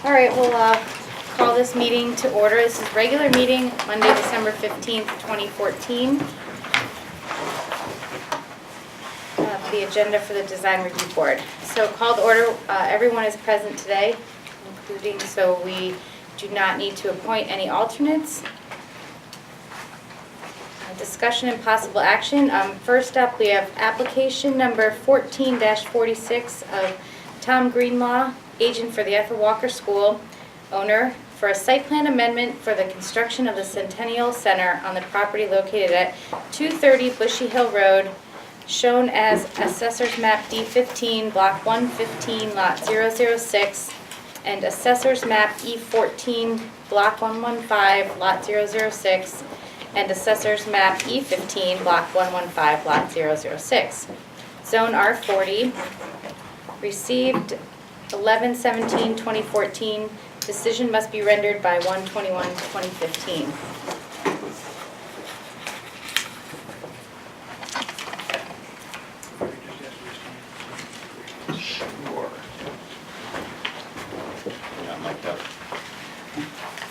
All right, we'll call this meeting to order. This is regular meeting, Monday, December 15th, 2014. The agenda for the design review board. So called order, everyone is present today, including, so we do not need to appoint any alternates. Discussion and possible action. First up, we have application number 14-46 of Tom Greenlaw, agent for the Ethel Walker School, owner, for a site plan amendment for the construction of the Centennial Center on the property located at 230 Bushy Hill Road, shown as Assessor's Map D15, Block 115, Lot 006, and Assessor's Map E14, Block 115, Lot 006, and Assessor's Map E15, Block 115, Lot 006. Zone R40, received 11/17/2014. Decision must be rendered by 1/21/2015.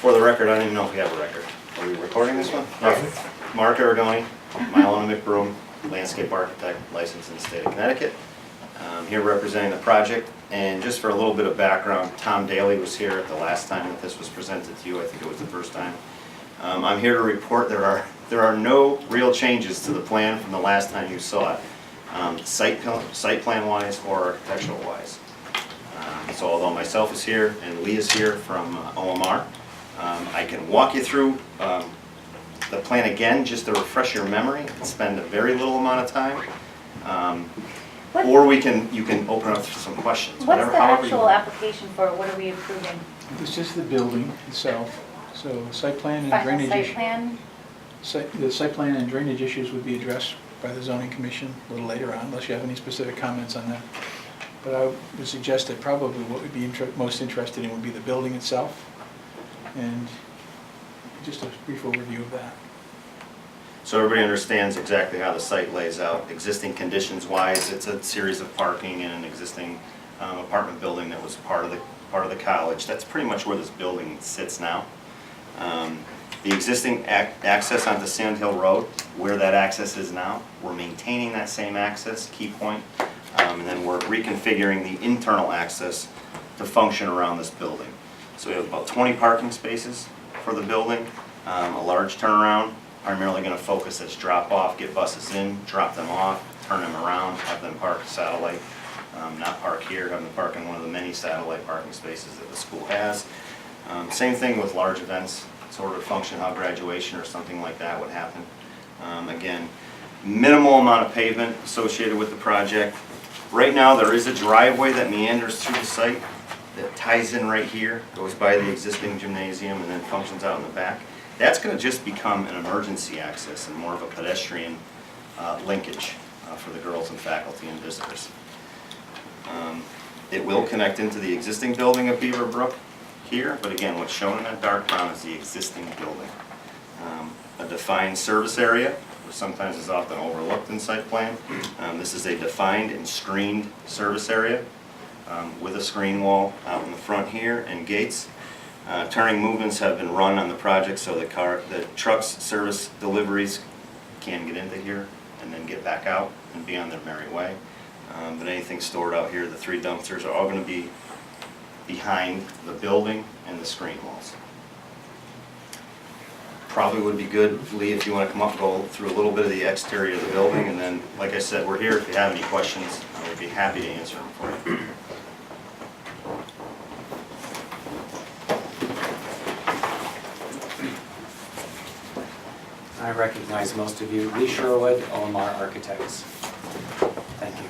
For the record, I don't even know if we have a record. Are we recording this one? Yes. Mark Aragoni, Mylona McBroom, landscape architect, licensed in the state of Connecticut. Here representing the project, and just for a little bit of background, Tom Daly was here at the last time that this was presented to you. I think it was the first time. I'm here to report there are no real changes to the plan from the last time you saw it, site plan wise or architectural wise. So although myself is here and Lee is here from OMR, I can walk you through the plan again just to refresh your memory and spend a very little amount of time. Or you can open up for some questions. What's the actual application for? What are we approving? It's just the building itself, so site plan and Final drainage site issues. plan? The site plan and drainage issues would be addressed by the zoning commission a little later on, unless you have any specific comments on that. But I would suggest that probably what we'd be most interested in would be the building itself, and just a brief overview of that. So everybody understands exactly how the site lays out. Existing conditions wise, it's a series of parking in an existing apartment building that was part of the college. That's pretty much where this building sits now. The existing access onto Sand Hill Road, where that access is now, we're maintaining that same access, key point, and then we're reconfiguring the internal access to function around this building. So we have about 20 parking spaces for the building, a large turnaround, primarily going to focus as drop off, get buses in, drop them off, turn them around, have them park satellite, not park here, have them park in one of the many satellite parking spaces that the school has. Same thing with large events, sort of function how graduation or something like that would happen. Again, minimal amount of pavement associated with the project. Right now there is a driveway that meanders through the site that ties in right here, goes by the existing gymnasium and then functions out in the back. That's going to just become an emergency access and more of a pedestrian linkage for the girls and faculty and visitors. It will connect into the existing building of Beaver Brook here, but again, what's shown in that dark brown is the existing building. A defined service area, which sometimes is often overlooked in site plan. This is a defined and screened service area with a screen wall out in the front here and gates. Turning movements have been run on the project so the trucks, service deliveries can get into here and then get back out and be on their merry way. But anything stored out here, the 3 dumpsters are all going to be behind the building and the screen walls. Probably would be good, Lee, if you want to come up and go through a little bit of the exterior of the building, and then, like I said, we're here if you have any questions. I would be happy to answer them for you. I recognize most of you. Lee Sherwood, OMR Architects. Thank you.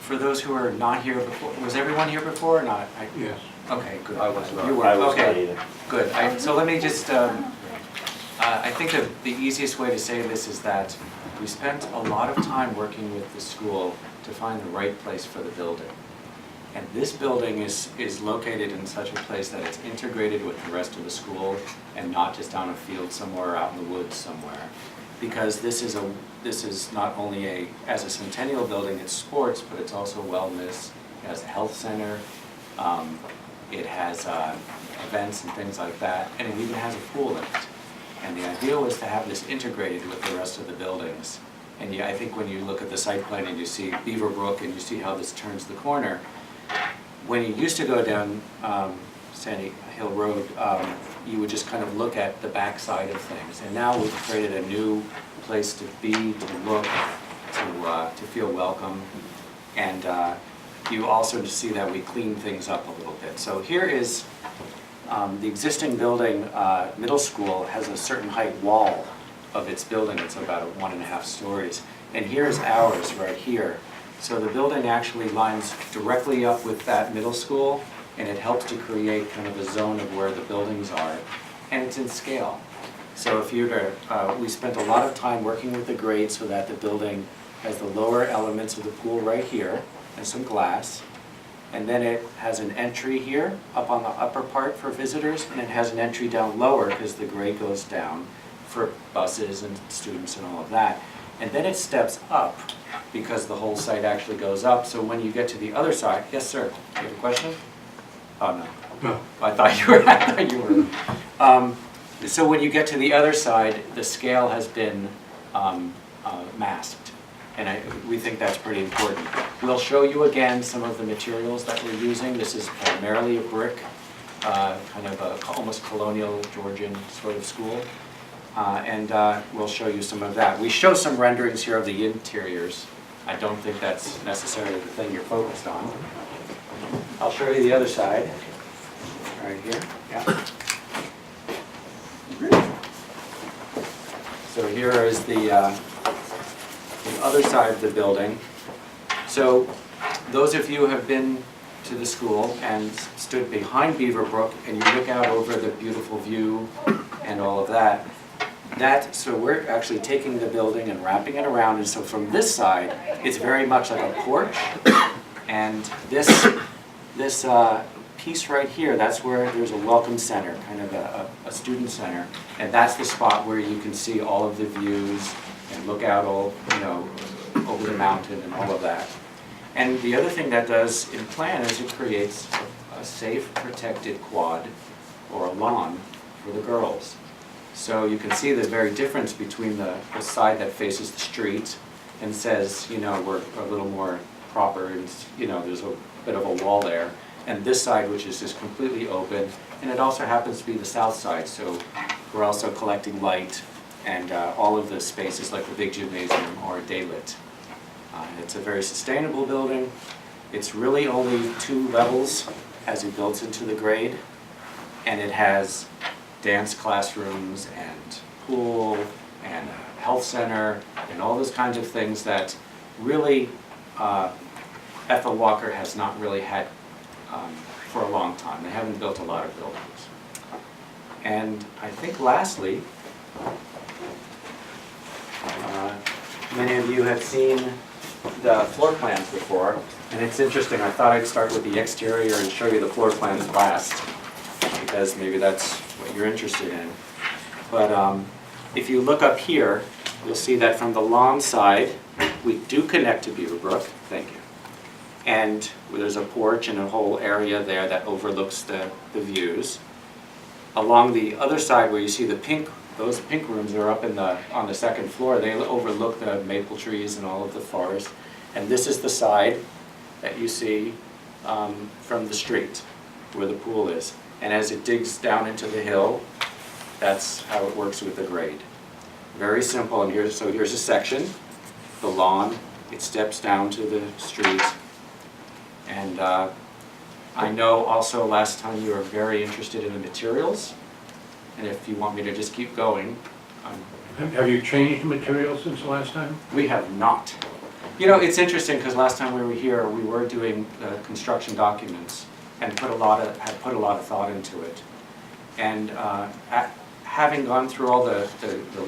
For those who are not here before, was everyone here before or not? Yes. Okay, good. I was not. You were, I was not okay, either. good. So let me just, I think that the easiest way to say this is that we spent a lot of time working with the school to find the right place for the building. And this building is located in such a place that it's integrated with the rest of the school and not just on a field somewhere out in the woods somewhere. because this is not only as a centennial building, it's sports, but it's also wellness. It has a health center, it has events and things like that, and it even has a pool in it. And the idea was to have this integrated with the rest of the buildings. And I think when you look at the site plan and you see Beaver Brook and you see how this turns the corner, when you used to go down Sandy Hill Road, you would just kind of look at the back side of things. And now we've created a new place to be, to look, to feel welcome. And you also see that we clean things up a little bit. So here is the existing building. Middle school has a certain height wall of its building. It's about 1.5 stories. And here's ours right here. So the building actually lines directly up with that middle school, and it helps to create kind of a zone of where the buildings are. And it's in scale. So if you were to, we spent a lot of time working with the grade so that the building has the lower elements of the pool right here and some glass. And then it has an entry here up on the upper part for visitors, and it has an entry down lower because the grade goes down for buses and students and all of that. And then it steps up because the whole site actually goes up. So when you get to the other side, yes, sir, you have a question? Oh, no. No. I thought you were. I thought you were. So when you get to the other side, the scale has been masked, and we think that's pretty important. We'll show you again some of the materials that we're using. This is primarily a brick, kind of a almost colonial Georgian sort of school, and we'll show you some of that. We show some renderings here of the interiors. I don't think that's necessarily the thing you're focused on. I'll show you the other side, right here. Yeah. So here is the other side of the building. So those of you who have been to the school and stood behind Beaver Brook and you look out over the beautiful view and all of that, so we're actually taking the building and wrapping it around, and so from this side, it's very much like a porch, and this piece right here, that's where there's a welcome center, kind of a student center, and that's the spot where you can see all of the views and look out all, over the mountain and all of that. And the other thing that does in plan is it creates a safe, protected quad or a lawn for the girls. So you can see the very difference between the side that faces the street and says, we're a little more proper and, there's a bit of a wall there. And this side, which is just completely open, and it also happens to be the south side, so we're also collecting light, and all of the spaces like the big gymnasium are daylit. It's a very sustainable building. It's really only 2 levels as it builds into the grade, and it has dance classrooms and pool and a health center and all those kinds of things that really Ethel Walker has not really had for a long time. They haven't built a lot of buildings. And I think lastly, many of you have seen the floor plans before, and it's interesting. I thought I'd start with the exterior and show you the floor plans last, because maybe that's what you're interested in. But if you look up here, you'll see that from the lawn side, we do connect to Beaver Brook. Thank you. And there's a porch and a whole area there that overlooks the views. Along the other side where you see the pink, those pink rooms are up on the second floor. They overlook the maple trees and all of the forest. And this is the side that you see from the street where the pool is. And as it digs down into the hill, that's how it works with the grade. Very simple. And here's a section, the lawn. It steps down to the street. And I know also last time you were very interested in the materials, and if you want me to just keep going. Have you changed materials since the last time? We have not. It's interesting because last time we were here, we were doing construction documents and had put a lot of thought into it. And having gone through all the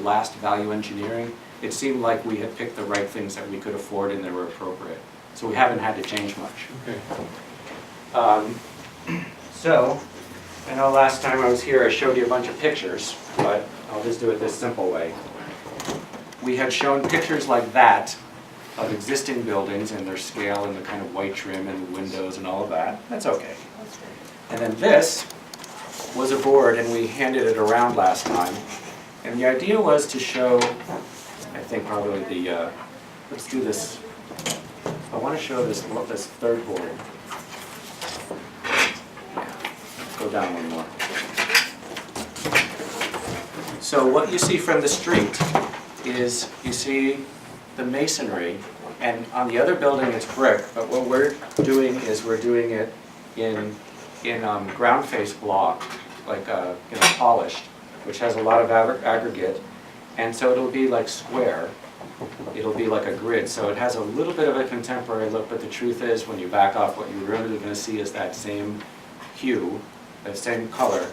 last value engineering, it seemed like we had picked the right things that we could afford and they were appropriate. So we haven't had to change much. Okay. So, I know last time I was here I showed you a bunch of pictures, but I'll just do it this simple way. we had shown pictures like that of existing buildings and their scale and the kind of white trim and the windows and all of that. That's okay. And then this was a board, and we handed it around last time. And the idea was to show, I think probably the, let's do this. I want to show this third board. Go down one more. So what you see from the street is you see the masonry, and on the other building it's brick, but what we're doing is we're doing it in ground face block, like polished, which has a lot of aggregate, and so it'll be like square. It'll be like a grid, so it has a little bit of a contemporary look, but the truth is when you back off, what you're really going to see is that same hue, that same color,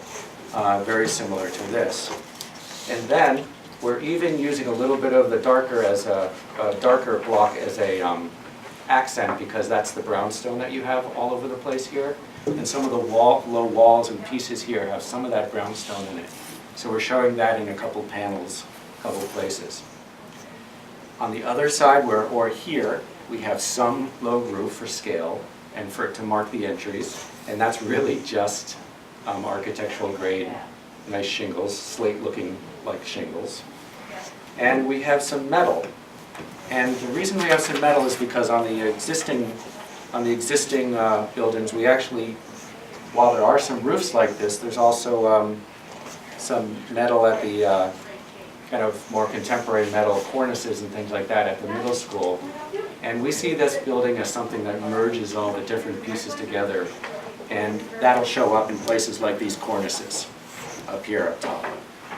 very similar to this. And then we're even using a little bit of the darker as a darker block as a accent, because that's the brownstone that you have all over the place here. And some of the low walls and pieces here have some of that brownstone in it. So we're showing that in a couple panels, a couple places. On the other side, or here, we have some low roof for scale and for it to mark the entries. And that's really just architectural grade, nice shingles, slate looking like shingles. And we have some metal. And the reason we have some metal is because on the existing buildings, we actually, while there are some roofs like this, there's also some metal at the kind of more contemporary metal cornices and things like that at the middle school. And we see this building as something that merges all the different pieces together, and that'll show up in places like these cornices up here up top.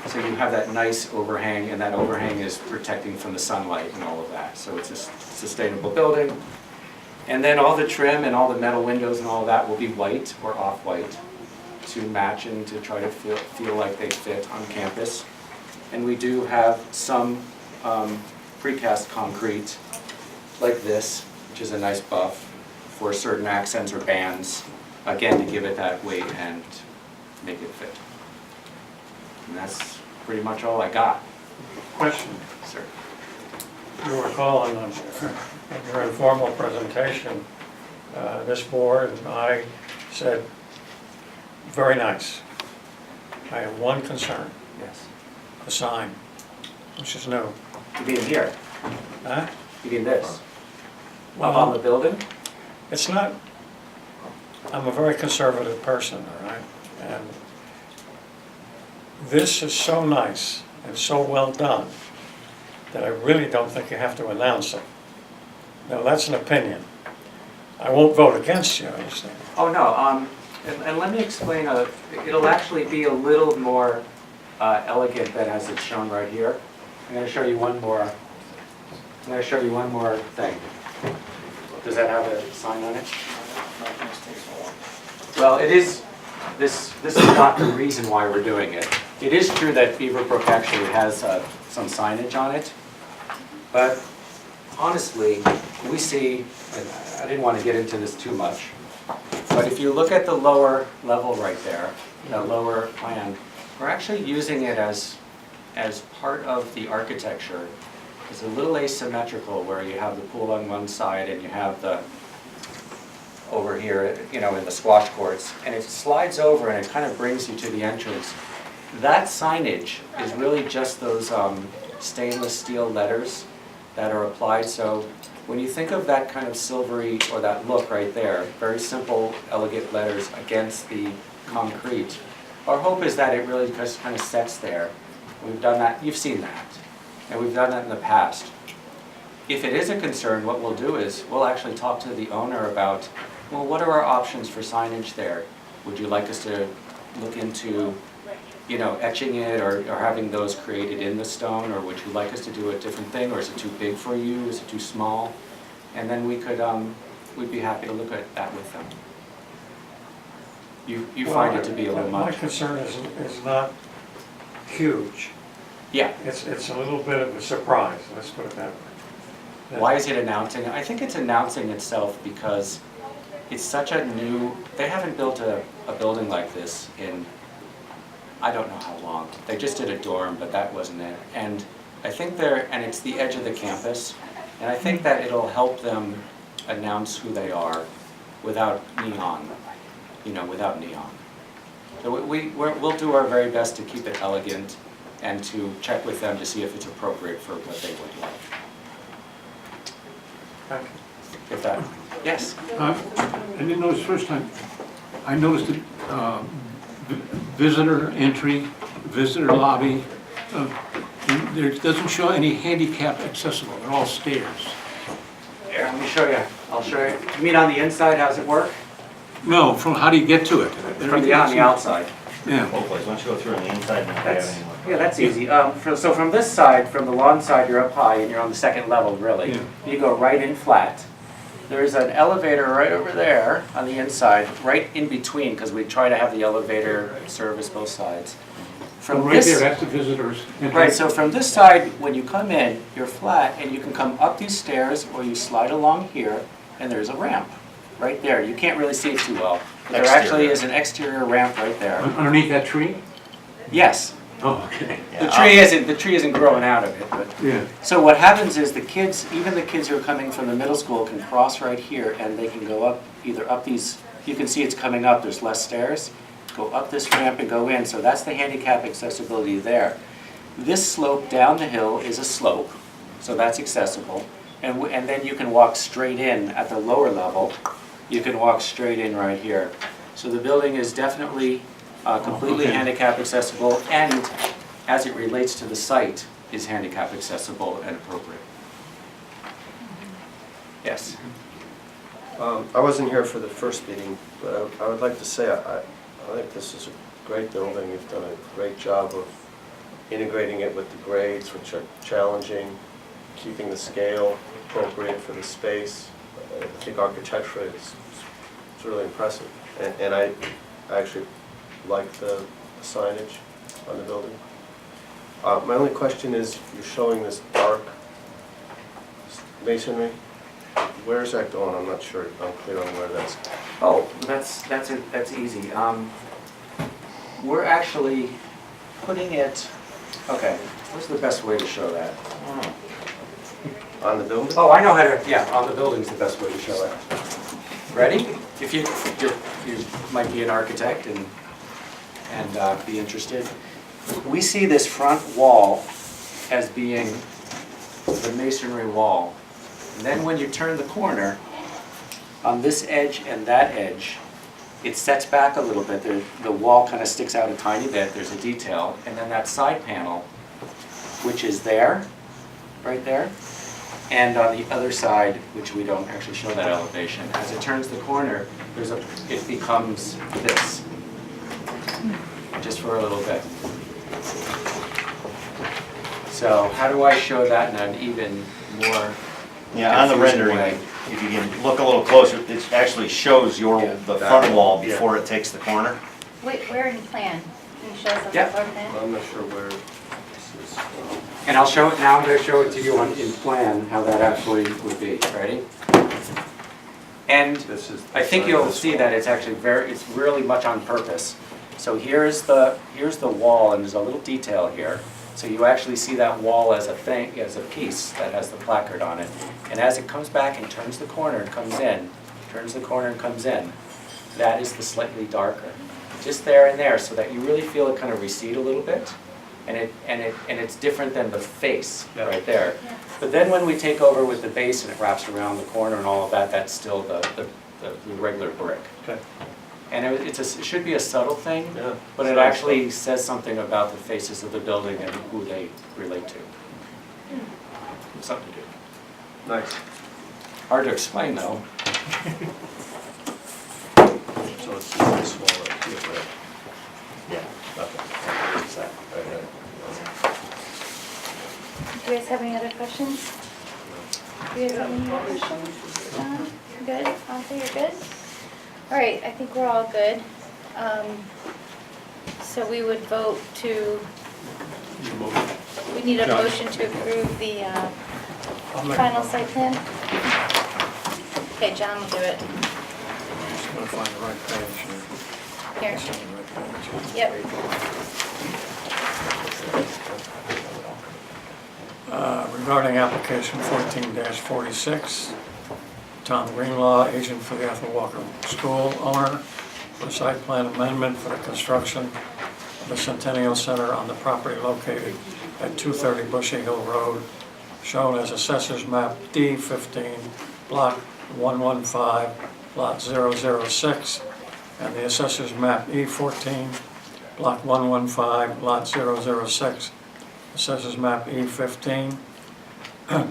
So you have that nice overhang, and that overhang is protecting from the sunlight and all of that. So it's a sustainable building. And then all the trim and all the metal windows and all of that will be white or off-white to match and to try to feel like they fit on campus. And we do have some precast concrete like this, which is a nice buff for certain accents or bands, again, to give it that weight and make it fit. And that's pretty much all I got. Question. Sir. You recall in your informal presentation, this board and I said, very nice. I have one concern, Yes. the sign, which is new. You mean here? Huh? You mean this? Up on the building? It's not, I'm a very conservative person, all right? And this is so nice and so well done that I really don't think you have to announce it. Now, that's an opinion. I won't vote against you, I understand. Oh, no, and let me explain, it'll actually be a little more elegant than as it's shown right here. I'm going to show you one more thing. Does that have a sign on it? Well, it is, this is not the reason why we're doing it. It is true that Beaverbrook actually has some signage on it, but honestly, we see, and I didn't want to get into this too much, but if you look at the lower level right there, the lower plan, we're actually using it as part of the architecture. It's a little asymmetrical where you have the pool on one side and you have the, over here, in the squash courts, and it slides over and it kind of brings you to the entrance. That signage is really just those stainless steel letters that are applied. So when you think of that kind of silvery, or that look right there, very simple, elegant letters against the concrete, our hope is that it really just kind of sets there. We've done that, you've seen that, and we've done that in the past. If it is a concern, what we'll do is we'll actually talk to the owner about, well, what are our options for signage there? Would you like us to look into, etching it or having those created in the stone, or would you like us to do a different thing, or is it too big for you, is it too small? And then we could, we'd be happy to look at that with them. You find it to be a little My much? concern is not huge. Yeah. It's a little bit of a surprise, let's put it that way. Why is it announcing? I think it's announcing itself because it's such a new, they haven't built a building like this in, I don't know how long. They just did a dorm, but that wasn't it. And I think and it's the edge of the campus, and I think that it'll help them announce who they are without neon, without neon. So we'll do our very best to keep it elegant and to check with them to see if it's appropriate for what they would like. If that, yes? I didn't notice first time. I noticed it, visitor entry, visitor lobby. There doesn't show any handicap accessible. They're all stairs. Here, let me show you. I'll show you. You mean on the inside, how's it work? No, from how do you get to it? On the outside. Yeah. Both ways, why don't you go through on the inside and if they have any more? Yeah, that's easy. So from this side, from the lawn side, you're up high and you're on the second level, really. Yeah. You go right in flat. There's an elevator right over there on the inside, right in between, because we try to have the elevator service both sides. From Right this, there, that's the visitors. entry. right, so from this side, when you come in, you're flat and you can come up these stairs or you slide along here and there's a ramp right there. You can't really see it too well. But there actually Exterior. is an exterior ramp right there. Underneath that tree? Yes, Oh, okay. Yeah, the tree isn't growing out of it, but. Yeah. So what happens is the kids, even the kids who are coming from the middle school can cross right here and they can go up, either up these, you can see it's coming up, there's less stairs, go up this ramp and go in, so that's the handicap accessibility there. This slope down the hill is a slope, so that's accessible, and then you can walk straight in at the lower level, you can walk straight in right here. So the building is definitely completely Okay. handicap accessible, and as it relates to the site, is handicap accessible and appropriate. Yes? I wasn't here for the first meeting, but I would like to say I think this is a great building. You've done a great job of integrating it with the grades, which are challenging, keeping the scale appropriate for the space. I think architecturally it's really impressive. And I actually like the signage on the building. My only question is, you're showing this dark masonry. Where's that going? I'm not sure. I'm clear on where that's. Oh, that's easy. We're actually putting it, okay, what's the best way to show that? On the building? Oh, I know how to, yeah, on the building's the best way to show it. Ready? If you might be an architect and be interested. We see this front wall as being the masonry wall. And then when you turn the corner, on this edge and that edge, it sets back a little bit. The wall kind of sticks out a tiny bit. There's a detail. And then that side panel, which is there, right there, and on the other side, which we don't actually show that elevation, as it turns the corner, it becomes this, just for a little bit. So how do I show that in an even more Yeah, on the confusing rendering, way? if you can look a little closer, it actually shows Yeah, the that front one, wall yeah. before it takes the corner. Wait, where in plan? Can you show us on the Yeah. floor plan? I'm not sure where this is. And I'll show it now, I'm going to show it to you in plan, how that actually would be. Ready? And This is. I think you'll see that it's actually it's really much on purpose. So here's the wall, and there's a little detail here. So you actually see that wall as a thing, as a piece that has the placard on it. And as it comes back and turns the corner and comes in, turns the corner and comes in, that is the slightly darker. Just there and there, so that you really feel it kind of recede a little bit. And it's different than the face right there. Yeah. But then when we take over with the base and it wraps around the corner and all of that, that's still the regular brick. Okay. And it should be a subtle thing, Yeah. but it actually says something about the faces of the building and who they relate to. Something to do. Nice. Hard to explain though. So it's this wall right here, right? Yeah. Okay. It's that, right there. Do you guys have any other questions? Do you guys have any other questions? No? Good? Arthur, you're good? All right, I think we're all good. So we would vote to, we need a John. motion to approve the I'll make- final site plan? Okay, John will do it. Just gonna find the right page here. Here. Find the right page. Yep. regarding application 14-46, Tom Greenlaw, agent for the Ethel Walker School owner, for a site plan amendment for the construction of the Centennial Center on the property located at 230 Bushy Hill Road, shown as Assessor's Map D15, Block 115, Lot 006, and the Assessor's Map E14, Block 115, Lot 006, Assessor's Map E15,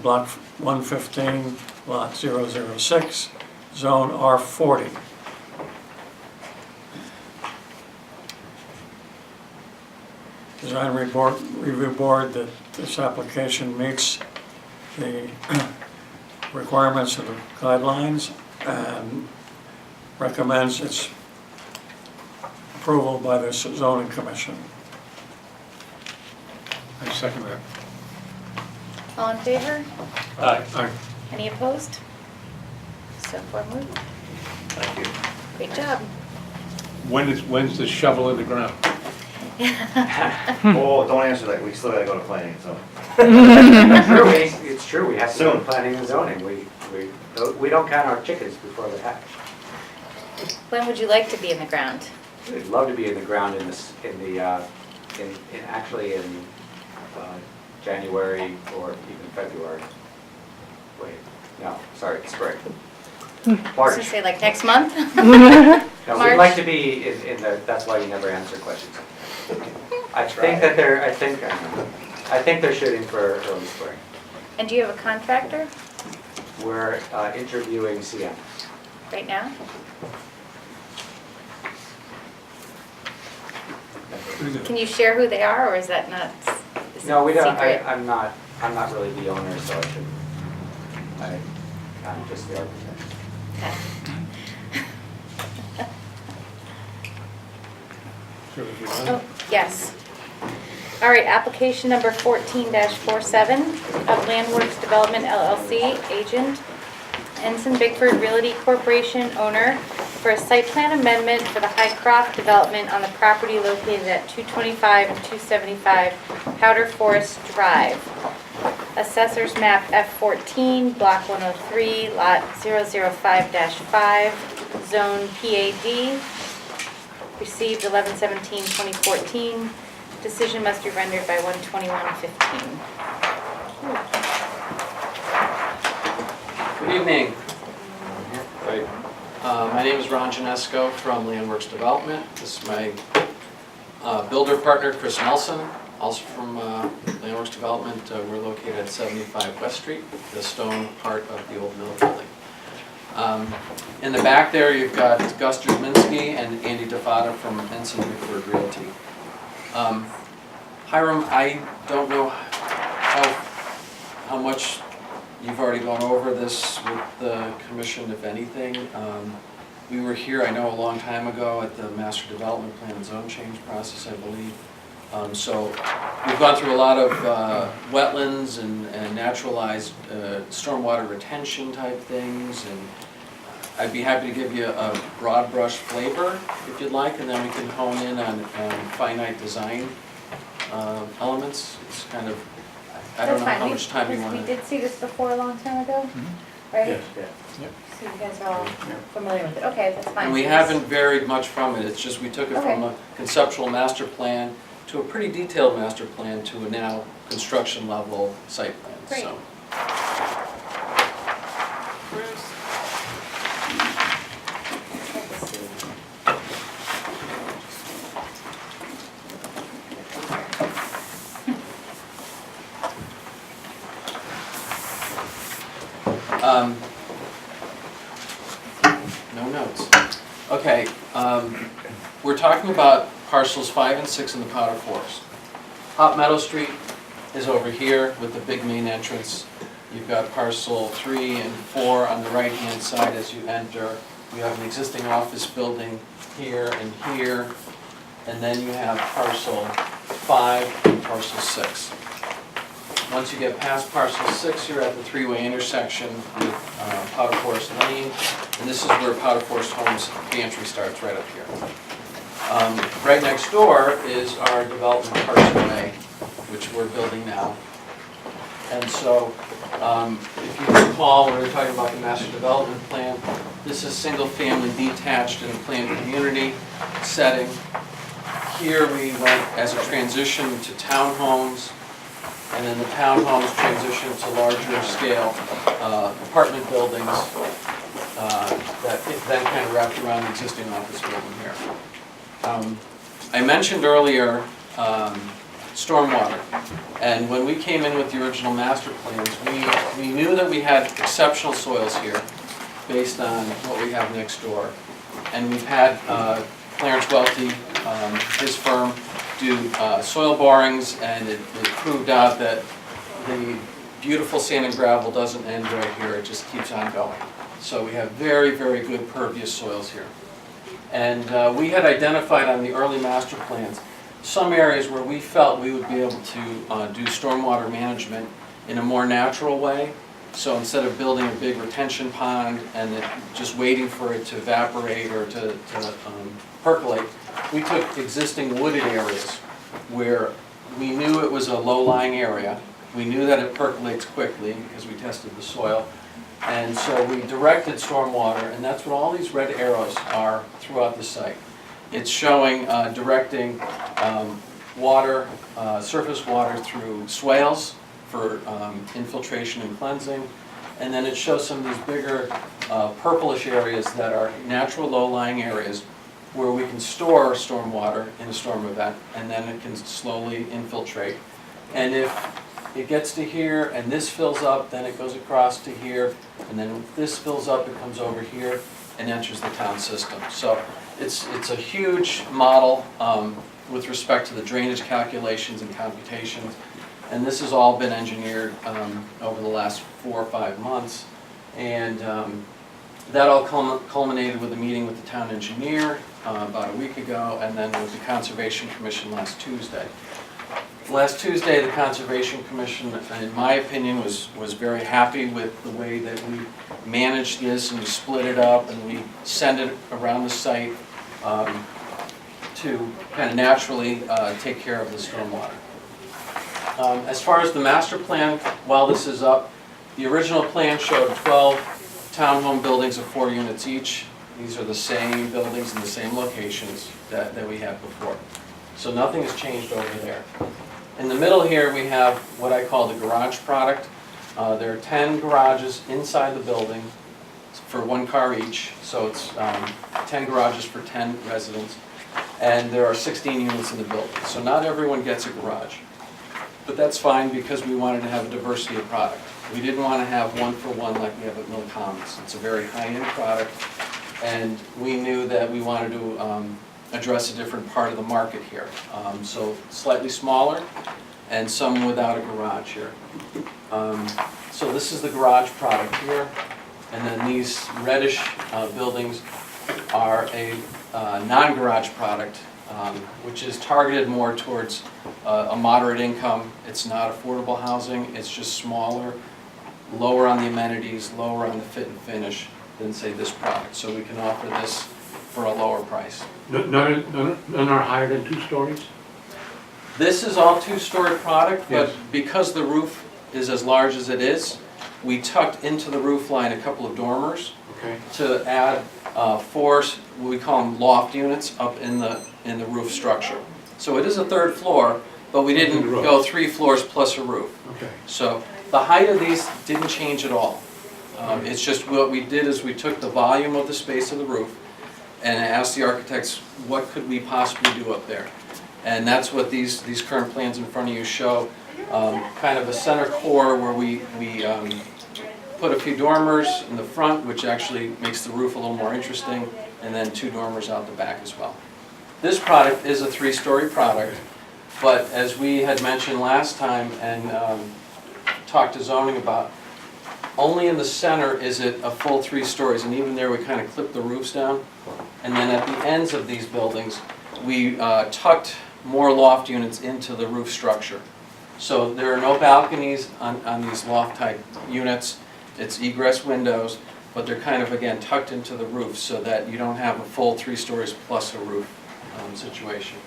Block 115, Lot 006, Zone R40. Design Review Board that this application meets the requirements of the guidelines and recommends its approval by the zoning commission. I second that. All in favor? Aye. Any opposed? So far moved. Thank you. Great job. When's the shovel in the ground? Oh, don't answer that, we still gotta go to planning, so. It's true, we have to do Soon. planning and zoning. We don't count our chickens before they hatch. When would you like to be in the ground? We'd love to be in the ground actually in January or even February. Wait, no, sorry, spring. I was gonna March. say like next month? No, we'd like March. to be in the, that's why you never answer questions. I think they're shooting for early spring. And do you have a contractor We're interviewing CM. right now? Can you share who they are, or is that not? is No, we it don't, secret? I'm not really the owner, so I'm just the architect. Okay. Oh, yes. All right, application number 14-47 of Landworks Development LLC, agent, Ensign Bigford Realty Corporation, owner, for a site plan amendment for the Highcroft development on the property located at 225 and 275 Powder Forest Drive. Assessor's map F14, block 103, lot 005-5, zone PAD. Received 11/17/2014. Decision must be rendered by 1/21/15. Good evening. My name is Ron Janesco from Landworks Development. This is my builder partner, Chris Nelson, also from Landworks Development. We're located at 75 West Street, the stone part of the old mill building. In the back there, you've got Gus Drusminski and Andy DeFada from Ensign Bigford Realty. Hiram, I don't know how much you've already gone over this with the commission, if anything. We were here, I know, a long time ago at the master development plan and zone change process, I believe. So we've gone through a lot of wetlands and naturalized stormwater retention type things, and I'd be happy to give you a broad brush flavor if you'd like, and then we can hone in on finite design elements. It's kind of, I don't know how much time you want We to. did see this before a long time ago, right? Yes. Yeah. So you guys are all familiar with it. Okay, that's fine. And we So haven't varied much from it. It's just we took it from Okay. a conceptual master plan to a pretty detailed master plan to a now construction level site plan, Great. so. Let's see. No notes. Okay, we're talking about parcels 5 and 6 in the Powder Forest. Hot Meadow Street is over here with the big main entrance. You've got parcel 3 and 4 on the right-hand side as you enter. You have an existing office building here and here. And then you have parcel 5 and parcel 6. Once you get past parcel 6, you're at the three-way intersection with Powder Forest Lane, and this is where Powder Forest Homes pantry starts, right up here. Right next door is our development parcel A, which we're building now. And so, if you recall, when we were talking about the master development plan, this is single-family detached in a planned community setting. Here we went as a transition to townhomes, and then the townhomes transitioned to larger scale apartment buildings that then kind of wrapped around the existing office building here. I mentioned earlier stormwater, and when we came in with the original master plans, we knew that we had exceptional soils here based on what we have next door. And we've had Clarence Welty, his firm, do soil borings, and it proved out that the beautiful sand and gravel doesn't end right here, it just keeps on going. So we have very, very good pervious soils here. And we had identified on the early master plans some areas where we felt we would be able to do stormwater management in a more natural way. So instead of building a big retention pond and just waiting for it to evaporate or to percolate, we took existing wooded areas where we knew it was a low-lying area. We knew that it percolates quickly because we tested the soil. And so we directed stormwater, and that's what all these red arrows are throughout the site. It's showing directing water, surface water through swales for infiltration and cleansing. And then it shows some of these bigger purplish areas that are natural low-lying areas where we can store stormwater in a storm event, and then it can slowly infiltrate. And if it gets to here and this fills up, then it goes across to here, and then if this fills up, it comes over here and enters the town system. So it's a huge model with respect to the drainage calculations and computations. And this has all been engineered over the last 4 or 5 months. And that all culminated with a meeting with the town engineer about a week ago, and then with the Conservation Commission last Tuesday. Last Tuesday, the Conservation Commission, in my opinion, was very happy with the way that we managed this, and we split it up and we sent it around the site to kind of naturally take care of the stormwater. As far as the master plan, while this is up, the original plan showed 12 townhome buildings of 4 units each. These are the same buildings in the same locations that we had before. So nothing has changed over there. In the middle here, we have what I call the garage product. There are 10 garages inside the building for 1 car each. So it's 10 garages for 10 residents. And there are 16 units in the building. So not everyone gets a garage. But that's fine because we wanted to have a diversity of product. We didn't want to have 1-for-1 like we have at Mill Commons. It's a very high-end product, and we knew that we wanted to address a different part of the market here. So slightly smaller, and some without a garage here. So this is the garage product here, and then these reddish buildings are a non-garage product, which is targeted more towards a moderate income. It's not affordable housing, it's just smaller, lower on the amenities, lower on the fit and finish than, say, this product. So we can offer this for a lower price. None are higher than 2 stories? This is all 2-story product, but Yes. because the roof is as large as it is, we tucked into the roof line a couple of dormers Okay. to add 4, what we call them loft units, up in the roof structure. So it is a 3rd floor, but we didn't The roof. go 3 floors plus a roof. Okay. So the height of these didn't change at all. It's just what we did is we took the volume of the space of the roof and asked the architects, what could we possibly do up there? And that's what these current plans in front of you show. Kind of a center core where we put a few dormers in the front, which actually makes the roof a little more interesting, and then 2 dormers out the back as well. This product is a 3-story product, but as we had mentioned last time and talked to zoning about, only in the center is it a full 3 stories, and even there we kind of clipped the roofs down. And then at the ends of these buildings, we tucked more loft units into the roof structure. So there are no balconies on these loft-type units. It's egress windows, but they're kind of, again, tucked into the roof so that you don't have a full 3 stories plus a roof situation.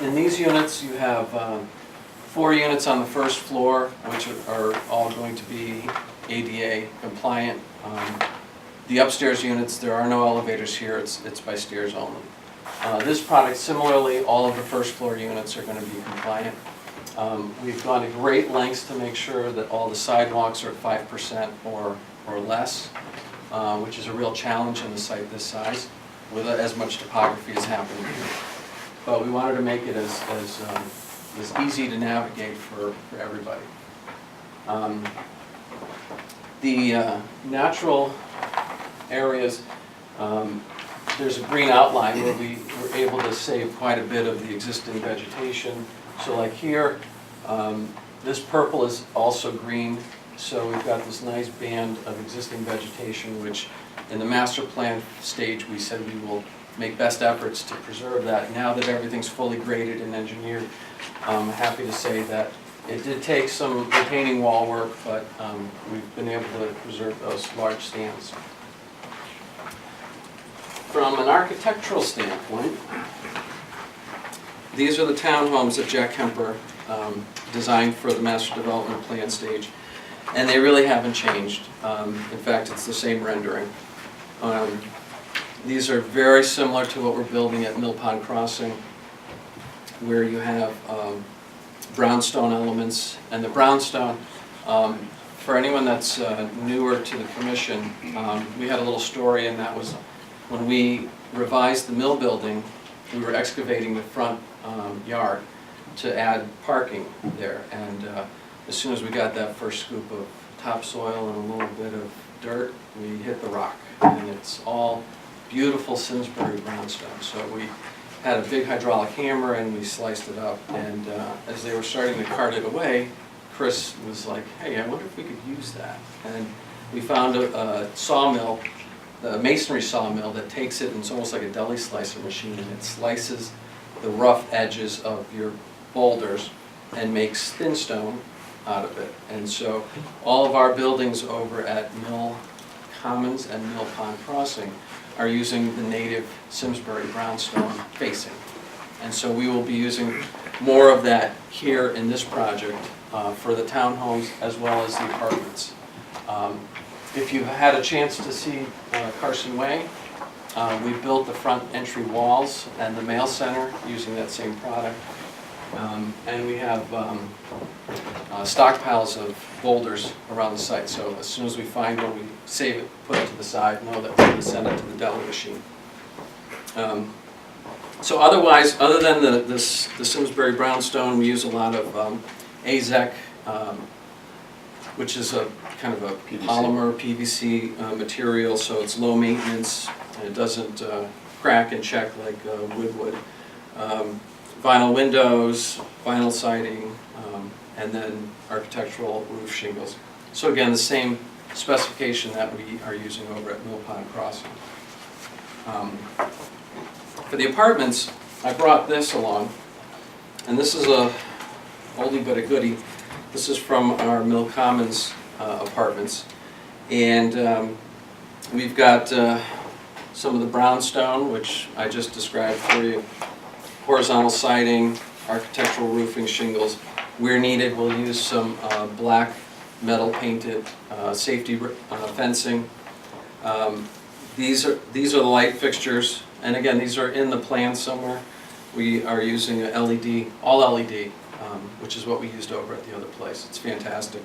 In these units, you have 4 units on the first floor, which are all going to be ADA compliant. The upstairs units, there are no elevators here, it's by stairs only. This product, similarly, all of the first floor units are going to be compliant. We've gone to great lengths to make sure that all the sidewalks are 5% or less, which is a real challenge in a site this size, with as much topography as happening here. But we wanted to make it as easy to navigate for everybody. The natural areas, there's a green outline where we were able to save quite a bit of the existing vegetation. So like here, this purple is also green, so we've got this nice band of existing vegetation, which in the master plan stage, we said we will make best efforts to preserve that. Now that everything's fully graded and engineered, I'm happy to say that it did take some retaining wall work, but we've been able to preserve those large stands. From an architectural standpoint, these are the townhomes that Jack Kemper designed for the master development plan stage, and they really haven't changed. In fact, it's the same rendering. These are very similar to what we're building at Mill Pond Crossing, where you have brownstone elements. And the brownstone, for anyone that's newer to the commission, we had a little story, and that was when we revised the mill building, we were excavating the front yard to add parking there. And as soon as we got that first scoop of topsoil and a little bit of dirt, we hit the rock. And it's all beautiful Simsbury brownstone. So we had a big hydraulic hammer and we sliced it up. And as they were starting to cart it away, Chris was like, hey, I wonder if we could use that. And we found a sawmill, the masonry sawmill, that takes it, and it's almost like a deli slicer machine, and it slices the rough edges of your boulders and makes thin stone out of it. And so all of our buildings over at Mill Commons and Mill Pond Crossing are using the native Simsbury brownstone facing. And so we will be using more of that here in this project for the townhomes as well as the apartments. If you've had a chance to see Carson Way, we built the front entry walls and the mail center using that same product. And we have stockpiles of boulders around the site. So as soon as we find one, we save it, put it to the side, know that we're going to send it to the deli machine. So otherwise, other than the Simsbury brownstone, we use a lot of AZEK, which is a kind of a polymer PVC material, so it's low maintenance, and it doesn't crack and check like wood would. Vinyl windows, vinyl siding, and then architectural roof shingles. So again, the same specification that we are using over at Mill Pond Crossing. For the apartments, I brought this along, and this is a oldie but a goodie. This is from our Mill Commons apartments, and we've got some of the brownstone, which I just described for you, horizontal siding, architectural roofing shingles. Where needed, we'll use some black metal painted safety fencing. These are the light fixtures, and again, these are in the plan somewhere. We are using a LED, all LED, which is what we used over at the other place. It's fantastic.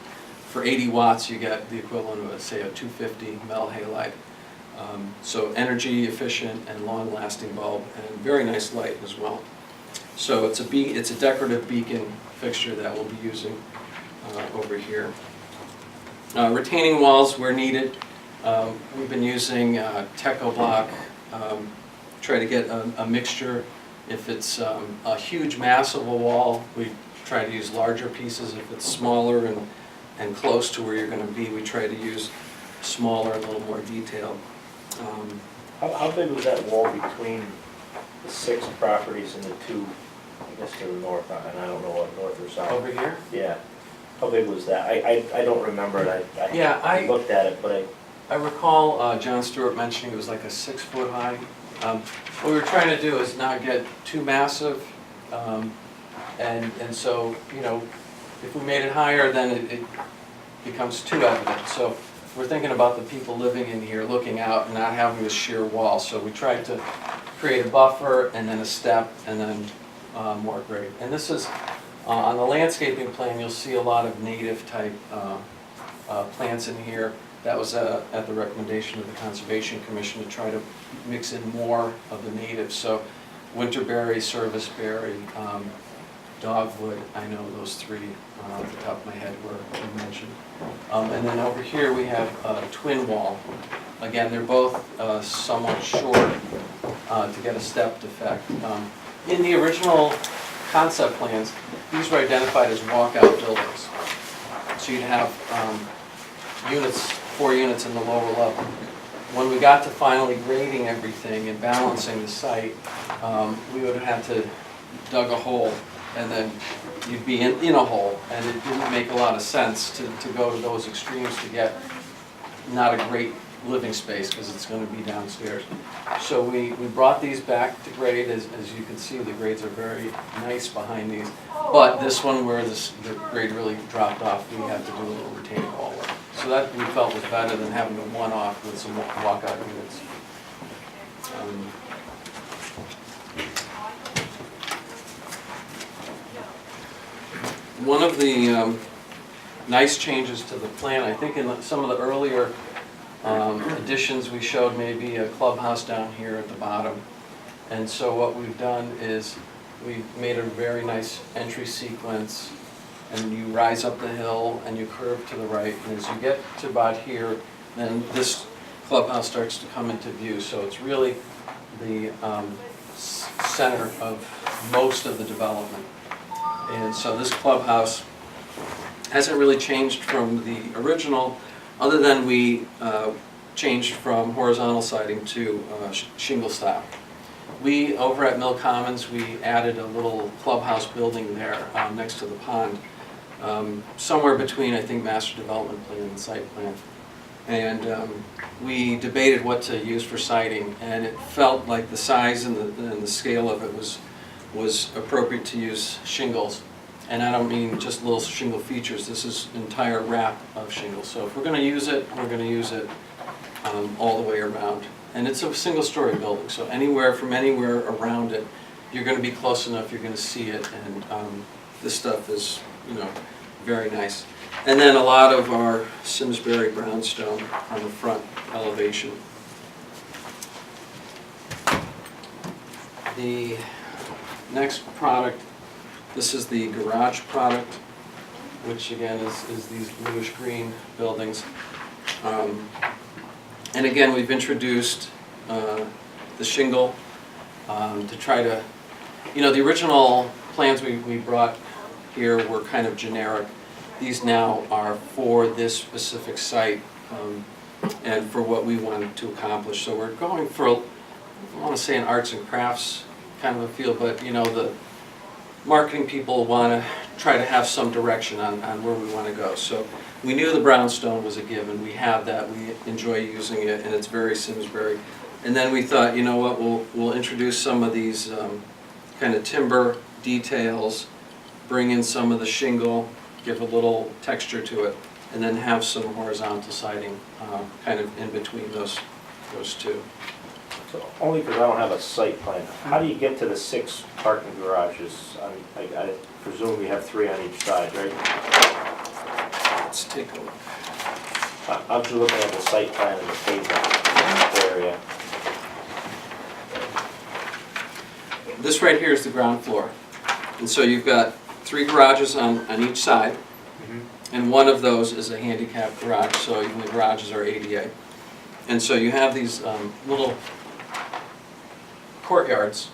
For 80 watts, you get the equivalent of, say, a 250 metal halide. So energy efficient and long-lasting bulb, and very nice light as well. So it's a decorative beacon fixture that we'll be using over here. Retaining walls where needed. We've been using Teco block. Try to get a mixture. If it's a huge mass of a wall, we try to use larger pieces. If it's smaller and close to where you're going to be, we try to use smaller, a little more detailed. How big was that wall between the 6 properties and the 2, I guess to the north, and I don't know what north or south? Over here? Yeah. How big was that? I don't remember it. Yeah, I looked at it, but I recall John Stewart mentioning it was like a 6-foot high. What we were trying to do is not get too massive, and so, you know, If we made it higher, then it becomes too evident. So we're thinking about the people living in here, looking out and not having this sheer wall. So we tried to create a buffer and then a step and then more grade. And this is, on the landscaping plan, you'll see a lot of native type plants in here. That was at the recommendation of the Conservation Commission to try to mix in more of the natives. So winterberry, serviceberry, dogwood, I know those three off the top of my head were mentioned. And then over here we have a twin wall. Again, they're both somewhat short to get a stepped effect. In the original concept plans, these were identified as walkout buildings. So you'd have units, 4 units in the lower level. When we got to finally grading everything and balancing the site, we would have had to dug a hole, and then you'd be in a hole, and it didn't make a lot of sense to go to those extremes to get not a great living space, because it's going to be downstairs. So we brought these back to grade. As you can see, the grades are very nice behind these. But this one, where the grade really dropped off, we had to do a little retaining wall work. So that we felt was better than having to one-off with some walkout units. One of the nice changes to the plan, I think in some of the earlier additions, we showed maybe a clubhouse down here at the bottom. And so what we've done is we've made a very nice entry sequence, and you rise up the hill and you curve to the right. And as you get to about here, then this clubhouse starts to come into view. So it's really the center of most of the development. And so this clubhouse hasn't really changed from the original, other than we changed from horizontal siding to shingle style. We, over at Mill Commons, we added a little clubhouse building there next to the pond, somewhere between, I think, master development plan and site plan. And we debated what to use for siding, and it felt like the size and the scale of it was appropriate to use shingles. And I don't mean just little shingle features, this is an entire wrap of shingles. So if we're going to use it, we're going to use it all the way around. And it's a single-story building, so from anywhere around it, you're going to be close enough, you're going to see it, and this stuff is, very nice. And then a lot of our Simsbury brownstone on the front elevation. The next product, this is the garage product, which again is these bluish green buildings. And again, we've introduced the shingle to try to, the original plans we brought here were kind of generic. These now are for this specific site and for what we wanted to accomplish. So we're going for, I want to say, an arts and crafts kind of a feel, but the marketing people want to try to have some direction on where we want to go. So we knew the brownstone was a given. We have that. We enjoy using it, and it's very Simsbury. And then we thought, you know what, we'll introduce some of these kind of timber details, bring in some of the shingle, give a little texture to it, and then have some horizontal siding kind of in between those two. So only because I don't have a site plan, how do you get to the 6 parking garages? I presume you have 3 on each side, right? Let's take a look. I'm just looking at the site plan and the pavement area. This right here is the ground floor. And so you've got 3 garages on each side, and one of those is a handicap garage, so even the garages are ADA. And so you have these little courtyards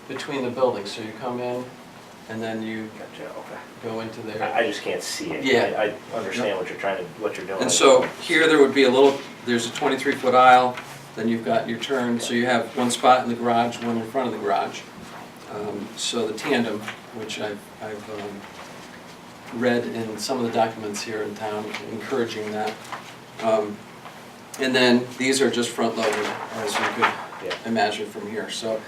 between the buildings. So you come in, and then you Gotcha, okay. go into there. I just can't see it. Yeah. I understand what you're doing. And so here there would be there's a 23-foot aisle, then you've got your turn, so you have one spot in the garage, one in front of the garage. So the tandem, which I've read in some of the documents here in town, encouraging that. And then these are just front-loaded, as you could imagine from here. So